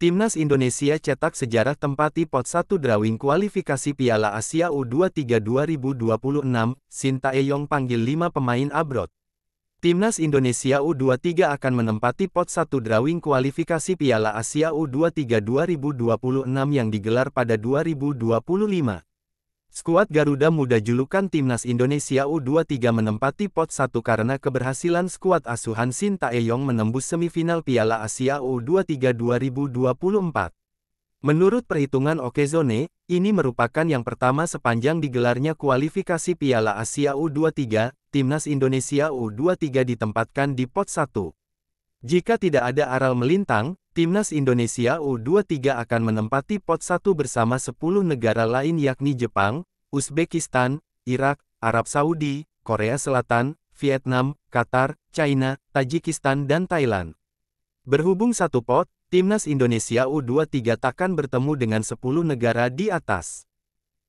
Timnas Indonesia cetak sejarah tempati pot 1 drawing kualifikasi Piala Asia U23 2026, Sintayong panggil 5 pemain abroad. Timnas Indonesia U23 akan menempati pot 1 drawing kualifikasi Piala Asia U23 2026 yang digelar pada 2025. Skuad Garuda Muda julukan Timnas Indonesia U23 menempati pot 1 karena keberhasilan skuad asuhan Sintayong menembus semifinal Piala Asia U23 2024. Menurut perhitungan Okezone, ini merupakan yang pertama sepanjang digelarnya kualifikasi Piala Asia U23, Timnas Indonesia U23 ditempatkan di pot 1. Jika tidak ada aral melintang, Timnas Indonesia U23 akan menempati pot 1 bersama 10 negara lain yakni Jepang, Uzbekistan, Irak, Arab Saudi, Korea Selatan, Vietnam, Qatar, China, Tajikistan dan Thailand. Berhubung satu pot, Timnas Indonesia U23 takkan bertemu dengan 10 negara di atas.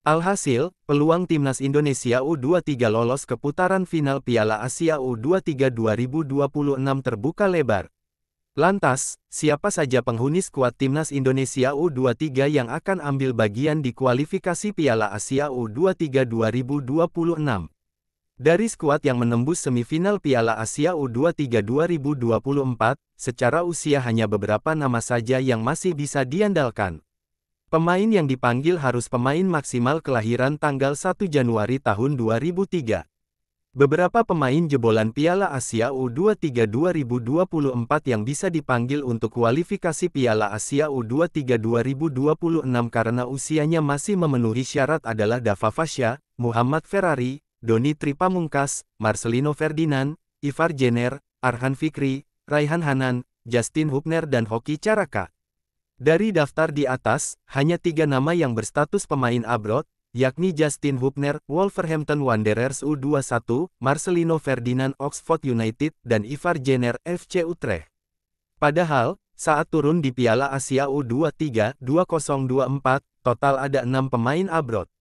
Alhasil, peluang Timnas Indonesia U23 lolos ke putaran final Piala Asia U23 2026 terbuka lebar. Lantas, siapa saja penghuni skuad Timnas Indonesia U23 yang akan ambil bagian di kualifikasi Piala Asia U23 2026? Dari skuad yang menembus semifinal Piala Asia U23 2024, secara usia hanya beberapa nama saja yang masih bisa diandalkan. Pemain yang dipanggil harus pemain maksimal kelahiran tanggal 1 Januari tahun 2003. Beberapa pemain jebolan Piala Asia U23 2024 yang bisa dipanggil untuk kualifikasi Piala Asia U23 2026 karena usianya masih memenuhi syarat adalah Dava Fasya, Muhammad Ferrari, Doni Tripamungkas, Marcelino Ferdinand, Ivar Jenner, Arhan Fikri, Raihan Hanan, Justin Hubner dan Hoki Caraka. Dari daftar di atas, hanya 3 nama yang berstatus pemain abroad, yakni Justin Hubner, Wolverhampton Wanderers U21, Marcelino Ferdinand Oxford United, dan Ivar Jenner FC Utrecht. Padahal, saat turun di Piala Asia U23 2024, total ada 6 pemain abroad.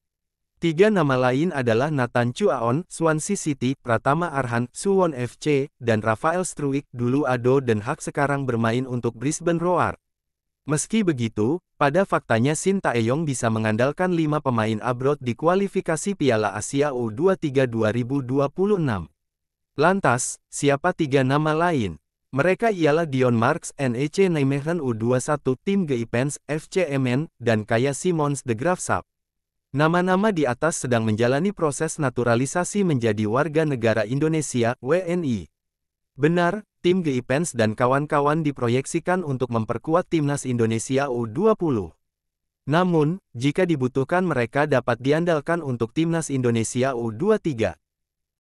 3 nama lain adalah Nathan Chuaon, Swansea City, Pratama Arhan, Suwon FC, dan Rafael Struijk, dulu Ado Den Haag sekarang bermain untuk Brisbane Roar. Meski begitu, pada faktanya Sintayong bisa mengandalkan 5 pemain abroad di kualifikasi Piala Asia U23 2026. Lantas, siapa 3 nama lain? Mereka ialah Dion Marks NEC Nijmegen U21 Tim Geipens FC Emmen, dan Kaya Simons de Graafschap. Nama-nama di atas sedang menjalani proses naturalisasi menjadi warga negara Indonesia (WNI). Benar, Tim Geipens dan kawan-kawan diproyeksikan untuk memperkuat Timnas Indonesia U20. Namun, jika dibutuhkan mereka dapat diandalkan untuk Timnas Indonesia U23.